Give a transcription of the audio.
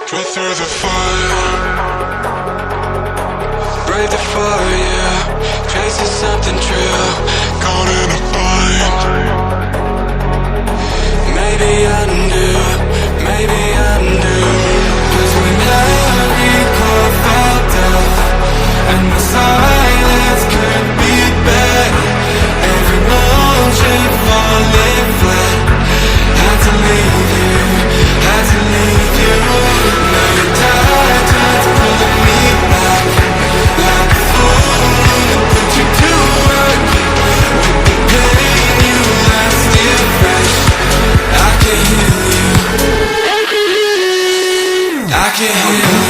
Put through the fire, break the fire, yeah. Chasing something true, caught in a bind. Maybe I'm new, maybe I'm new. 'Cause when every call felt death and the silence could be better, every motion falling flat. Had to leave you, had to leave you. Now your tide pulling me back, like a fool that put you to work. With the pain you left still fresh, I can heal you, I can heal you.